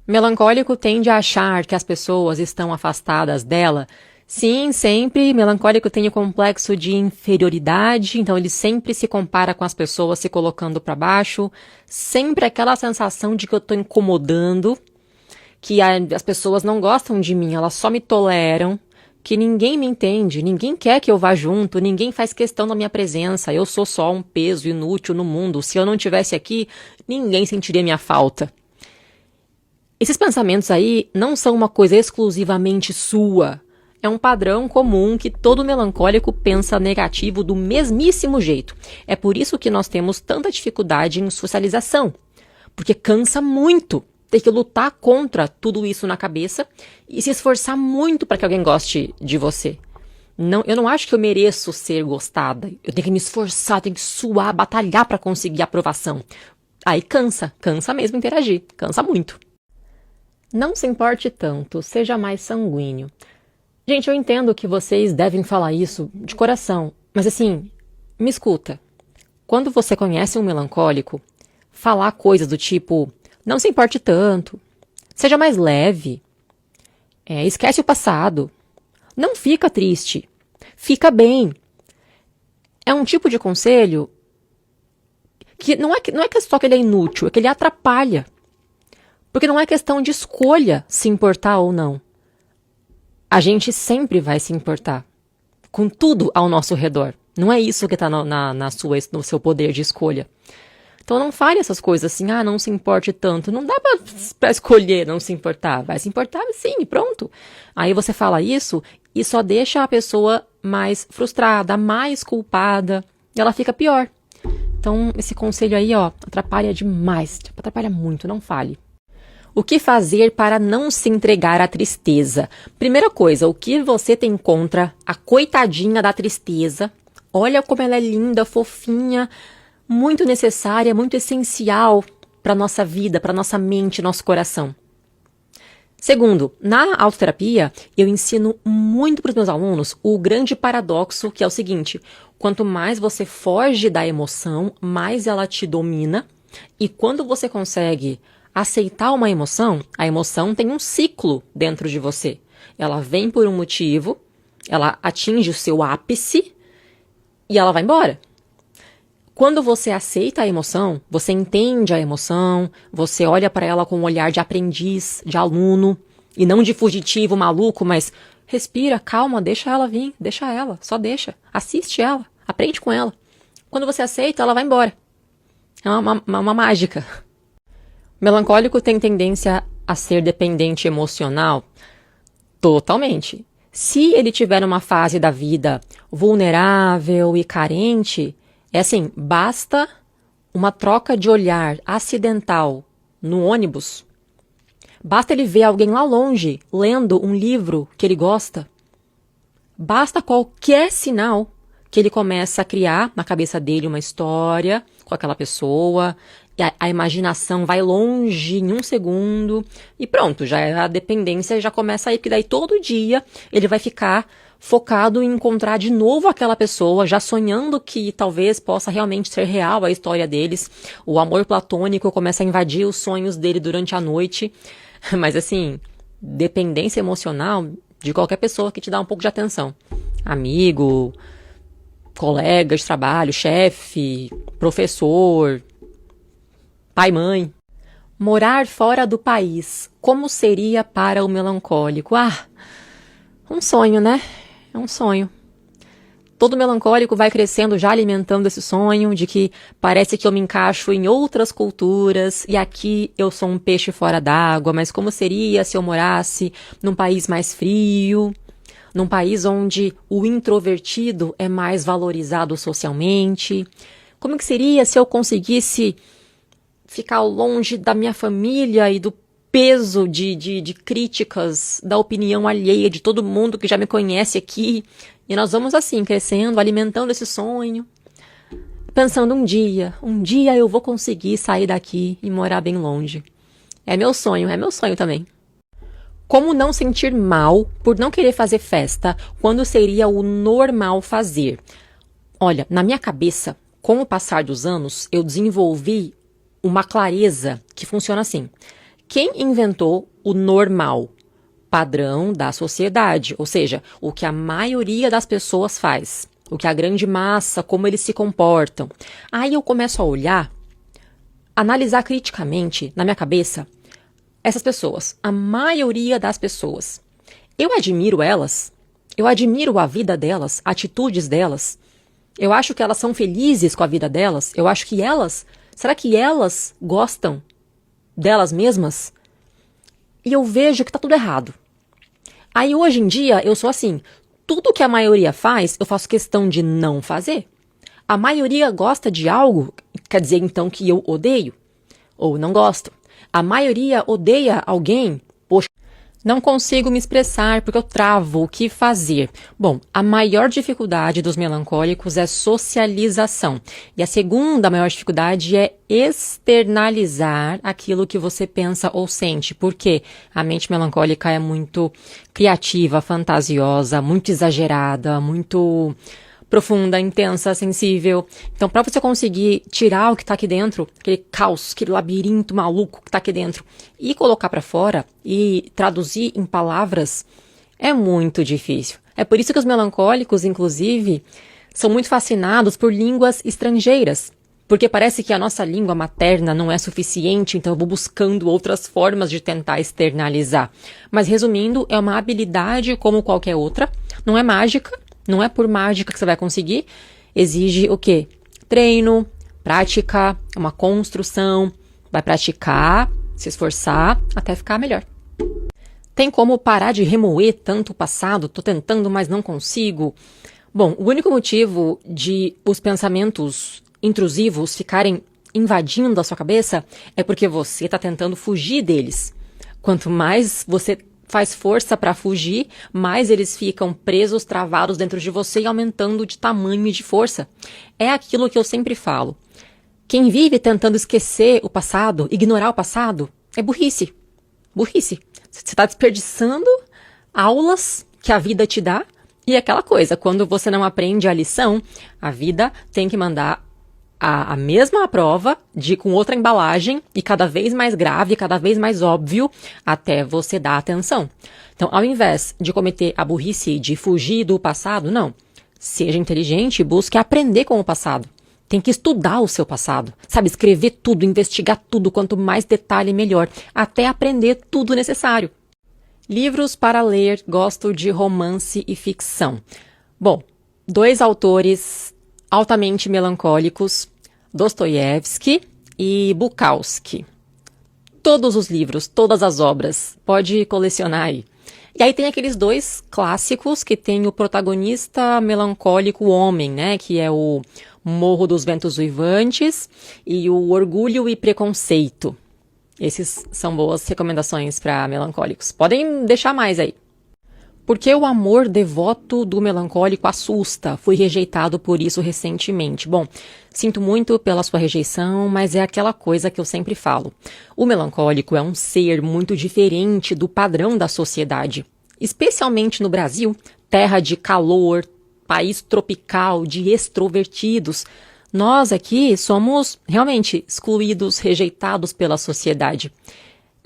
Melancólico tende a achar que as pessoas estão afastadas dela. Sim, sempre. Melancólico tem o complexo de inferioridade, então ele sempre se compara com as pessoas, se colocando para baixo. Sempre aquela sensação de que eu estou incomodando, que as pessoas não gostam de mim, elas só me toleram, que ninguém me entende, ninguém quer que eu vá junto, ninguém faz questão da minha presença, eu sou só um peso inútil no mundo. Se eu não estivesse aqui, ninguém sentiria minha falta. Esses pensamentos aí não são uma coisa exclusivamente sua. É um padrão comum que todo melancólico pensa negativo do mesmíssimo jeito. É por isso que nós temos tanta dificuldade em socialização. Porque cansa muito ter que lutar contra tudo isso na cabeça e se esforçar muito para que alguém goste de você. Não, eu não acho que eu mereço ser gostada. Eu tenho que me esforçar, tenho que suar, batalhar para conseguir aprovação. Aí cansa mesmo interagir, cansa muito. Não se importe tanto, seja mais sanguíneo. Gente, eu entendo que vocês devem falar isso de coração, mas assim, me escuta. Quando você conhece um melancólico, falar coisas do tipo, não se importe tanto, seja mais leve, esquece o passado, não fica triste, fica bem. É um tipo de conselho que não é só que ele é inútil, é que ele atrapalha. Porque não é questão de escolha se importar ou não. A gente sempre vai se importar com tudo ao nosso redor. Não é isso que está no seu poder de escolha. Então não fale essas coisas assim, não se importe tanto. Não dá para escolher não se importar. Vai se importar sim, pronto. Aí você fala isso e só deixa a pessoa mais frustrada, mais culpada. E ela fica pior. Então esse conselho aí, atrapalha demais. Atrapalha muito, não fale. O que fazer para não se entregar à tristeza? Primeira coisa, o que você tem contra a coitadinha da tristeza? Olha como ela é linda, fofinha, muito necessária, muito essencial para a nossa vida, para a nossa mente, nosso coração. Segundo, na autoterapia, eu ensino muito para os meus alunos o grande paradoxo, que é o seguinte: quanto mais você foge da emoção, mais ela te domina, e quando você consegue aceitar uma emoção, a emoção tem um ciclo dentro de você. Ela vem por um motivo, ela atinge o seu ápice e ela vai embora. Quando você aceita a emoção, você entende a emoção, você olha para ela com um olhar de aprendiz, de aluno, e não de fugitivo, maluco, mas respira, calma, deixa ela vir, deixa ela, só deixa, assiste ela, aprende com ela. Quando você aceita, ela vai embora. É uma mágica. Melancólico tem tendência a ser dependente emocional? Totalmente. Se ele tiver uma fase da vida vulnerável e carente, é assim, basta uma troca de olhar acidental no ônibus, basta ele ver alguém lá longe lendo um livro que ele gosta, basta qualquer sinal que ele começa a criar na cabeça dele uma história com aquela pessoa, e a imaginação vai longe em um segundo, e pronto, já a dependência já começa aí, porque daí todo dia ele vai ficar focado em encontrar de novo aquela pessoa, já sonhando que talvez possa realmente ser real a história deles. O amor platônico começa a invadir os sonhos dele durante a noite. Mas assim, dependência emocional de qualquer pessoa que te dá um pouco de atenção. Amigo, colega de trabalho, chefe, professor, pai, mãe. Morar fora do país, como seria para o melancólico? Um sonho, né? É um sonho. Todo melancólico vai crescendo já alimentando esse sonho de que parece que eu me encaixo em outras culturas e aqui eu sou um peixe fora d'água, mas como seria se eu morasse num país mais frio, num país onde o introvertido é mais valorizado socialmente? Como que seria se eu conseguisse ficar longe da minha família e do peso de críticas, da opinião alheia de todo mundo que já me conhece aqui? E nós vamos assim, crescendo, alimentando esse sonho, pensando um dia eu vou conseguir sair daqui e morar bem longe. É meu sonho também. Como não sentir mal por não querer fazer festa quando seria o normal fazer? Olha, na minha cabeça, com o passar dos anos, eu desenvolvi uma clareza que funciona assim. Quem inventou o normal? Padrão da sociedade, ou seja, o que a maioria das pessoas faz, o que a grande massa, como eles se comportam. Aí eu começo a olhar, analisar criticamente, na minha cabeça, essas pessoas, a maioria das pessoas. Eu admiro elas, eu admiro a vida delas, atitudes delas. Eu acho que elas são felizes com a vida delas. Eu acho que será que elas gostam delas mesmas? E eu vejo que tá tudo errado. Aí hoje em dia eu sou assim, tudo que a maioria faz, eu faço questão de não fazer. A maioria gosta de algo, quer dizer então que eu odeio? Ou não gosto? A maioria odeia alguém? Poxa, não consigo me expressar porque eu travo o que fazer. Bom, a maior dificuldade dos melancólicos é socialização. E a segunda maior dificuldade é externalizar aquilo que você pensa ou sente. Porque a mente melancólica é muito criativa, fantasiosa, muito exagerada, muito profunda, intensa, sensível. Então, para você conseguir tirar o que está aqui dentro, aquele caos, aquele labirinto maluco que está aqui dentro, e colocar para fora e traduzir em palavras, é muito difícil. É por isso que os melancólicos, inclusive, são muito fascinados por línguas estrangeiras. Porque parece que a nossa língua materna não é suficiente, então eu vou buscando outras formas de tentar externalizar. Mas, resumindo, é uma habilidade como qualquer outra, não é mágica. Não é por mágica que você vai conseguir. Exige o quê? Treino, prática, uma construção. Vai praticar, se esforçar, até ficar melhor. Tem como parar de remoer tanto o passado? Tô tentando, mas não consigo. Bom, o único motivo de os pensamentos intrusivos ficarem invadindo a sua cabeça é porque você está tentando fugir deles. Quanto mais você faz força para fugir, mais eles ficam presos, travados dentro de você e aumentando de tamanho e de força. É aquilo que eu sempre falo. Quem vive tentando esquecer o passado, ignorar o passado, é burrice. Burrice. Você está desperdiçando aulas que a vida te dá e é aquela coisa, quando você não aprende a lição, a vida tem que mandar a mesma prova com outra embalagem e cada vez mais grave, cada vez mais óbvio, até você dar atenção. Então, ao invés de cometer a burrice de fugir do passado, não. Seja inteligente e busque aprender com o passado. Tem que estudar o seu passado, sabe? Escrever tudo, investigar tudo, quanto mais detalhe, melhor, até aprender tudo necessário. Livros para ler, gosto de romance e ficção. Bom, 2 autores altamente melancólicos, Dostoiévski e Bukowski. Todos os livros, todas as obras, pode colecionar aí. E aí tem aqueles 2 clássicos que tem o protagonista melancólico homem, né, que é o Morro dos Ventos Uivantes e o Orgulho e Preconceito. Esses são boas recomendações para melancólicos. Podem deixar mais aí. Porque o amor devoto do melancólico assusta. Fui rejeitado por isso recentemente. Bom, sinto muito pela sua rejeição, mas é aquela coisa que eu sempre falo. O melancólico é um ser muito diferente do padrão da sociedade. Especialmente no Brasil, terra de calor, país tropical, de extrovertidos. Nós aqui somos realmente excluídos, rejeitados pela sociedade.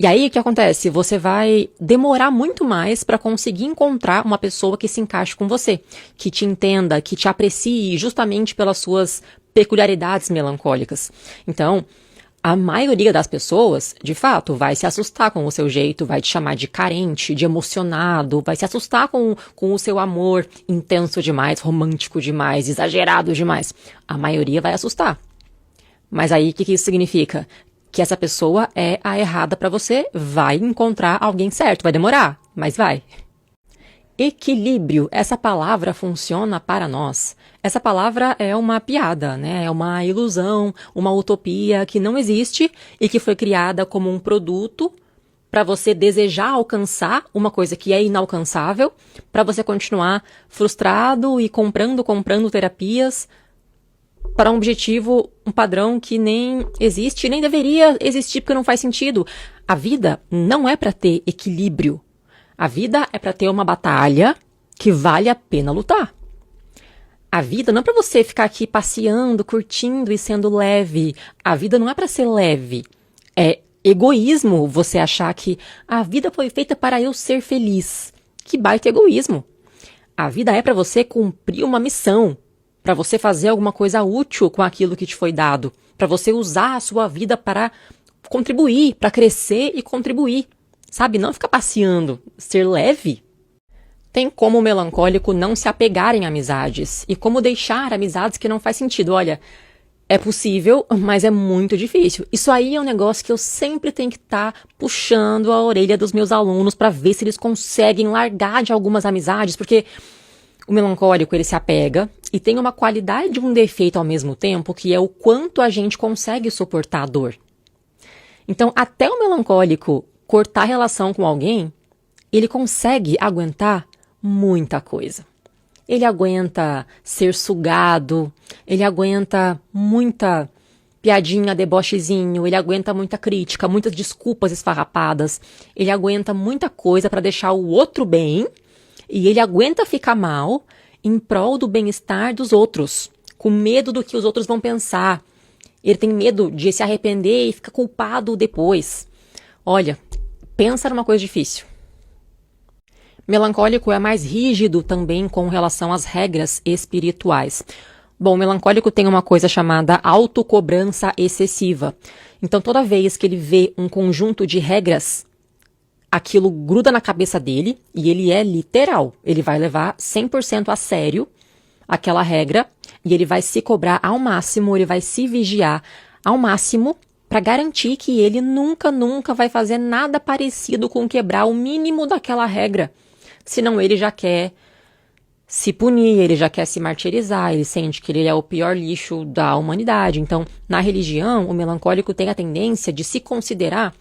E aí, o que acontece? Você vai demorar muito mais para conseguir encontrar uma pessoa que se encaixe com você, que te entenda, que te aprecie justamente pelas suas peculiaridades melancólicas. Então, a maioria das pessoas, de fato, vai se assustar com o seu jeito, vai te chamar de carente, de emocionado, vai se assustar com o seu amor intenso demais, romântico demais, exagerado demais. A maioria vai assustar. Mas aí, o que isso significa? Que essa pessoa é a errada para você, vai encontrar alguém certo. Vai demorar, mas vai. Equilíbrio, essa palavra funciona para nós. Essa palavra é uma piada, né? É uma ilusão, uma utopia que não existe e que foi criada como um produto para você desejar alcançar uma coisa que é inalcançável, para você continuar frustrado e comprando terapias para um objetivo, um padrão que nem existe, nem deveria existir porque não faz sentido. A vida não é para ter equilíbrio. A vida é para ter uma batalha que vale a pena lutar. A vida não é para você ficar aqui passeando, curtindo e sendo leve. A vida não é para ser leve. É egoísmo você achar que a vida foi feita para eu ser feliz. Que baita egoísmo. A vida é para você cumprir uma missão, para você fazer alguma coisa útil com aquilo que te foi dado, para você usar a sua vida para contribuir, para crescer e contribuir. Sabe, não ficar passeando, ser leve. Tem como o melancólico não se apegar em amizades e como deixar amizades que não faz sentido. Olha, é possível, mas é muito difícil. Isso aí é um negócio que eu sempre tenho que estar puxando a orelha dos meus alunos para ver se eles conseguem largar de algumas amizades, porque o melancólico, ele se apega e tem uma qualidade e um defeito ao mesmo tempo, que é o quanto a gente consegue suportar a dor. Então, até o melancólico cortar relação com alguém, ele consegue aguentar muita coisa. Ele aguenta ser sugado, ele aguenta muita piadinha, debochezinho, ele aguenta muita crítica, muitas desculpas esfarrapadas, ele aguenta muita coisa para deixar o outro bem e ele aguenta ficar mal em prol do bem-estar dos outros, com medo do que os outros vão pensar. Ele tem medo de se arrepender e ficar culpado depois. Olha, pensa numa coisa difícil. Melancólico é mais rígido também com relação às regras espirituais. Bom, o melancólico tem uma coisa chamada autocobrança excessiva. Então, toda vez que ele vê um conjunto de regras, aquilo gruda na cabeça dele e ele é literal. Ele vai levar 100% a sério aquela regra e ele vai se cobrar ao máximo, ele vai se vigiar ao máximo para garantir que ele nunca vai fazer nada parecido com quebrar o mínimo daquela regra. Senão ele já quer se punir, ele já quer se martirizar, ele sente que ele é o pior lixo da humanidade. Então, na religião, o melancólico tem a tendência de se considerar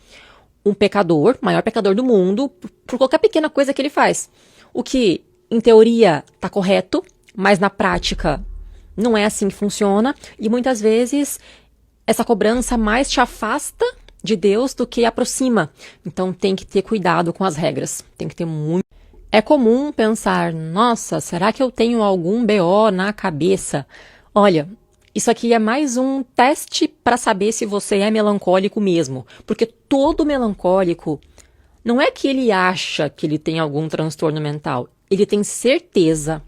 um pecador, maior pecador do mundo, por qualquer pequena coisa que ele faz. O que, em teoria, está correto, mas na prática não é assim que funciona. E muitas vezes essa cobrança mais te afasta de Deus do que aproxima. Então tem que ter cuidado com as regras. Tem que ter muito. É comum pensar, nossa, será que eu tenho algum BO na cabeça? Olha, isso aqui é mais um teste para saber se você é melancólico mesmo. Porque todo melancólico, não é que ele acha que ele tem algum transtorno mental. Ele tem certeza.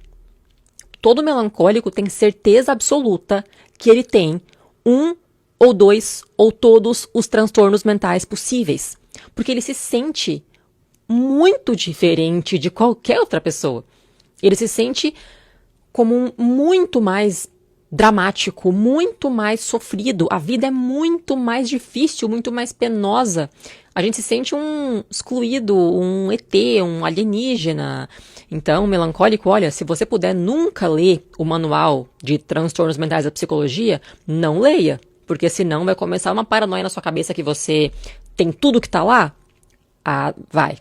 Todo melancólico tem certeza absoluta que ele tem um ou dois ou todos os transtornos mentais possíveis. Porque ele se sente muito diferente de qualquer outra pessoa. Ele se sente como muito mais dramático, muito mais sofrido. A vida é muito mais difícil, muito mais penosa. A gente se sente um excluído, um ET, um alienígena. Então, melancólico, olha, se você puder nunca ler o manual de transtornos mentais da psicologia, não leia. Porque senão vai começar uma paranoia na sua cabeça que você tem tudo que tá lá. Ah, vai.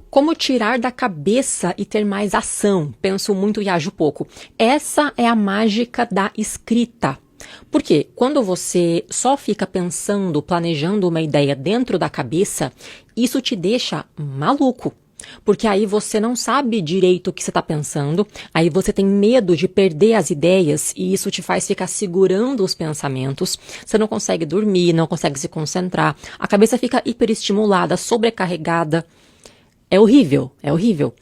Como tirar da cabeça e ter mais ação? Penso muito e ajo pouco. Essa é a mágica da escrita. Porque quando você só fica pensando, planejando uma ideia dentro da cabeça, isso te deixa maluco. Porque aí você não sabe direito o que você está pensando, aí você tem medo de perder as ideias e isso te faz ficar segurando os pensamentos. Você não consegue dormir, não consegue se concentrar, a cabeça fica hiperestimulada, sobrecarregada. É horrível, é horrível.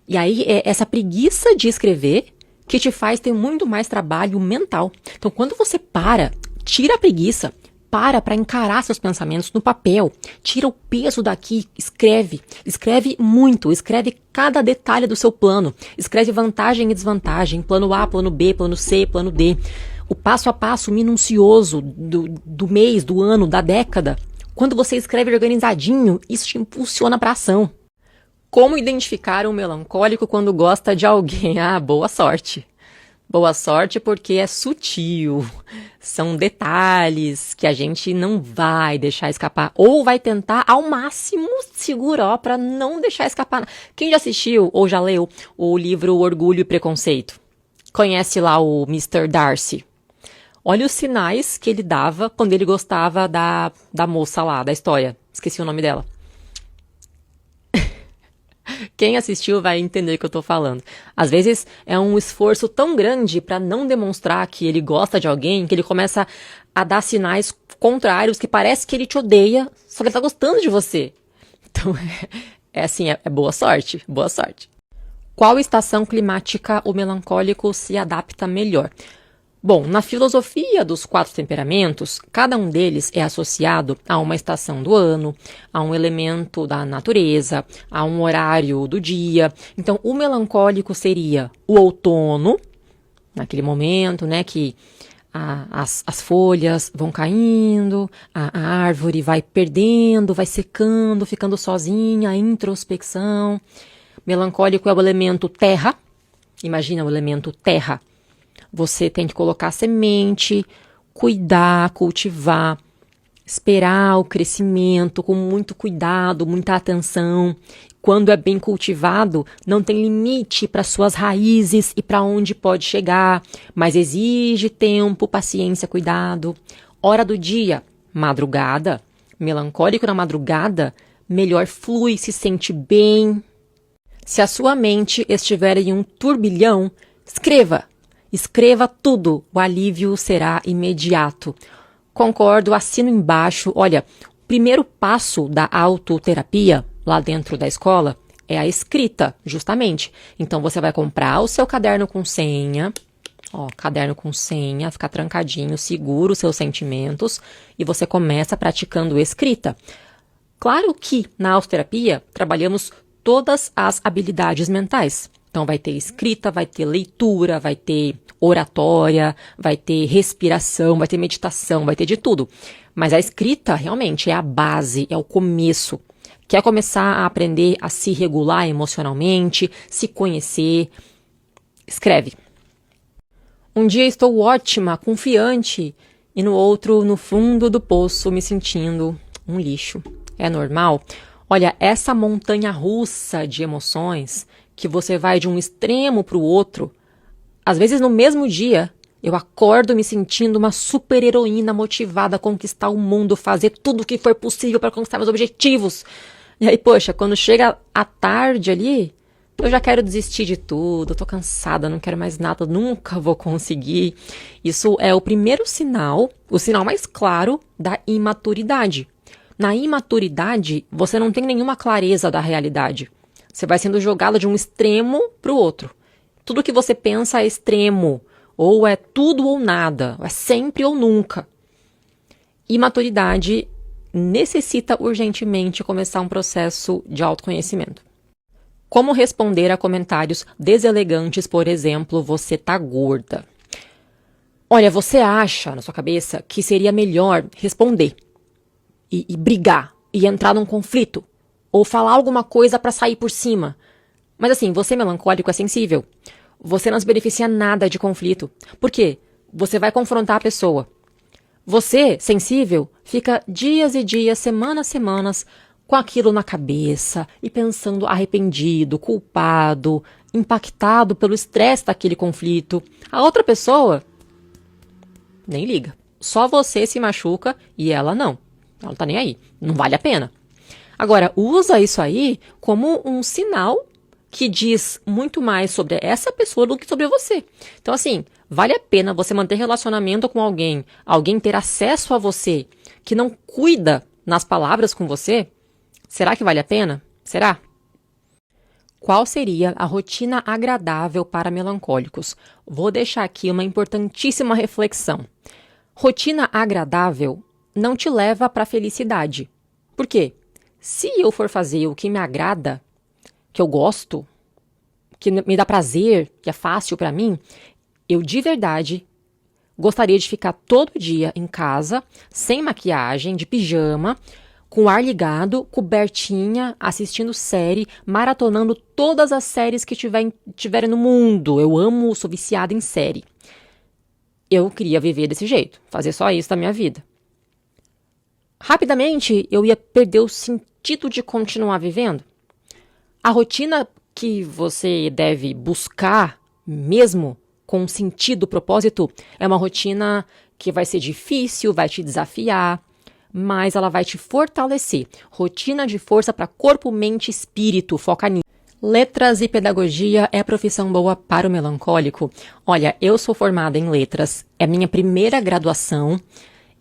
E aí é essa preguiça de escrever que te faz ter muito mais trabalho mental. Então quando você tira a preguiça, para encarar seus pensamentos no papel, tira o peso daqui, escreve muito, escreve cada detalhe do seu plano, escreve vantagem e desvantagem, plano A, plano B, plano C, plano D, o passo a passo minucioso do mês, do ano, da década. Quando você escreve organizadinho, isso te impulsiona para ação. Como identificar um melancólico quando gosta de alguém? Ah, boa sorte. Boa sorte porque é sutil. São detalhes que a gente não vai deixar escapar. Ou vai tentar ao máximo segurar para não deixar escapar. Quem já assistiu ou já leu o livro Orgulho e Preconceito? Conhece lá o Mr. Darcy? Olha os sinais que ele dava quando ele gostava da moça lá, da história. Esqueci o nome dela. Quem assistiu vai entender o que eu tô falando. Às vezes é um esforço tão grande para não demonstrar que ele gosta de alguém, que ele começa a dar sinais contrários que parece que ele te odeia, só que ele tá gostando de você. Então, é boa sorte, boa sorte. Qual estação climática o melancólico se adapta melhor? Bom, na filosofia dos 4 temperamentos, cada um deles é associado a uma estação do ano, a um elemento da natureza, a um horário do dia. Então, o melancólico seria o outono, naquele momento, né, que as folhas vão caindo, a árvore vai perdendo, vai secando, ficando sozinha, a introspecção. Melancólico é o elemento terra. Imagina o elemento terra. Você tem que colocar semente, cuidar, cultivar, esperar o crescimento com muito cuidado, muita atenção. Quando é bem cultivado, não tem limite para suas raízes e para onde pode chegar, mas exige tempo, paciência, cuidado. Hora do dia, madrugada. Melancólico na madrugada, melhor flui, se sente bem. Se a sua mente estiver em um turbilhão, escreva. Escreva tudo, o alívio será imediato. Concordo, assino embaixo. Olha, o primeiro passo da autoterapia, lá dentro da escola, é a escrita, justamente. Então, você vai comprar o seu caderno com senha, caderno com senha, ficar trancadinho, segura os seus sentimentos, e você começa praticando escrita. Claro que, na autoterapia, trabalhamos todas as habilidades mentais. Então, vai ter escrita, vai ter leitura, vai ter oratória, vai ter respiração, vai ter meditação, vai ter de tudo. Mas a escrita, realmente, é a base, é o começo. Quer começar a aprender a se regular emocionalmente, se conhecer? Escreve. Um dia estou ótima, confiante, e no outro, no fundo do poço, me sentindo um lixo. É normal? Olha, essa montanha russa de emoções, que você vai de um extremo para o outro, às vezes no mesmo dia, eu acordo me sentindo uma super heroína motivada a conquistar o mundo, fazer tudo o que for possível para conquistar meus objetivos. E aí, poxa, quando chega a tarde ali, eu já quero desistir de tudo, tô cansada, não quero mais nada, nunca vou conseguir. Isso é o primeiro sinal, o sinal mais claro da imaturidade. Na imaturidade, você não tem nenhuma clareza da realidade. Você vai sendo jogado de um extremo para o outro. Tudo que você pensa é extremo. Ou é tudo ou nada. É sempre ou nunca. Imaturidade necessita urgentemente começar um processo de autoconhecimento. Como responder a comentários deselegantes, por exemplo, você tá gorda? Olha, você acha na sua cabeça que seria melhor responder e brigar e entrar num conflito? Ou falar alguma coisa para sair por cima. Mas assim, você melancólico é sensível. Você não se beneficia nada de conflito. Por quê? Você vai confrontar a pessoa. Você, sensível, fica dias e dias, semanas, com aquilo na cabeça e pensando arrependido, culpado, impactado pelo estresse daquele conflito. A outra pessoa nem liga. Só você se machuca e ela não. Ela não tá nem aí. Não vale a pena. Agora, usa isso aí como um sinal que diz muito mais sobre essa pessoa do que sobre você. Então, assim, vale a pena você manter relacionamento com alguém ter acesso a você, que não cuida nas palavras com você? Será que vale a pena? Será? Qual seria a rotina agradável para melancólicos? Vou deixar aqui uma importantíssima reflexão. Rotina agradável não te leva para a felicidade. Por quê? Se eu for fazer o que me agrada, que eu gosto, que me dá prazer, que é fácil para mim, eu de verdade gostaria de ficar todo dia em casa, sem maquiagem, de pijama, com o ar ligado, cobertinha, assistindo série, maratonando todas as séries que tiverem no mundo. Eu amo, sou viciada em série. Eu queria viver desse jeito, fazer só isso da minha vida. Rapidamente, eu ia perder o sentido de continuar vivendo. A rotina que você deve buscar mesmo com sentido, propósito, é uma rotina que vai ser difícil, vai te desafiar, mas ela vai te fortalecer. Rotina de força para corpo, mente e espírito, foca nisso. Letras e pedagogia é a profissão boa para o melancólico? Olha, eu sou formada em letras, é a minha primeira graduação.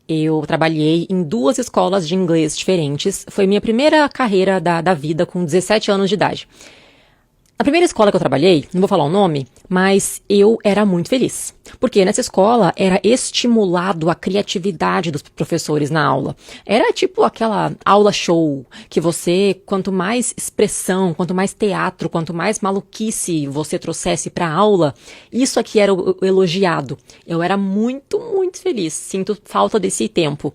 Eu trabalhei em 2 escolas de inglês diferentes. Foi minha primeira carreira da vida com 17 anos de idade. Na primeira escola que eu trabalhei, não vou falar o nome, mas eu era muito feliz. Porque nessa escola era estimulado a criatividade dos professores na aula. Era tipo aquela aula show, que você, quanto mais expressão, quanto mais teatro, quanto mais maluquice você trouxesse para a aula, isso aqui era o elogiado. Eu era muito, muito feliz. Sinto falta desse tempo.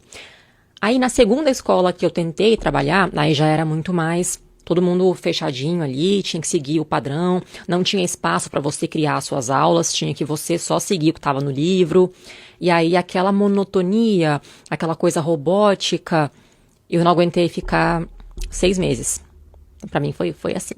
Aí na segunda escola que eu tentei trabalhar, aí já era muito mais todo mundo fechadinho ali, tinha que seguir o padrão, não tinha espaço para você criar suas aulas, tinha que você só seguir o que estava no livro. E aí aquela monotonia, aquela coisa robótica, eu não aguentei ficar 6 meses. Para mim foi assim.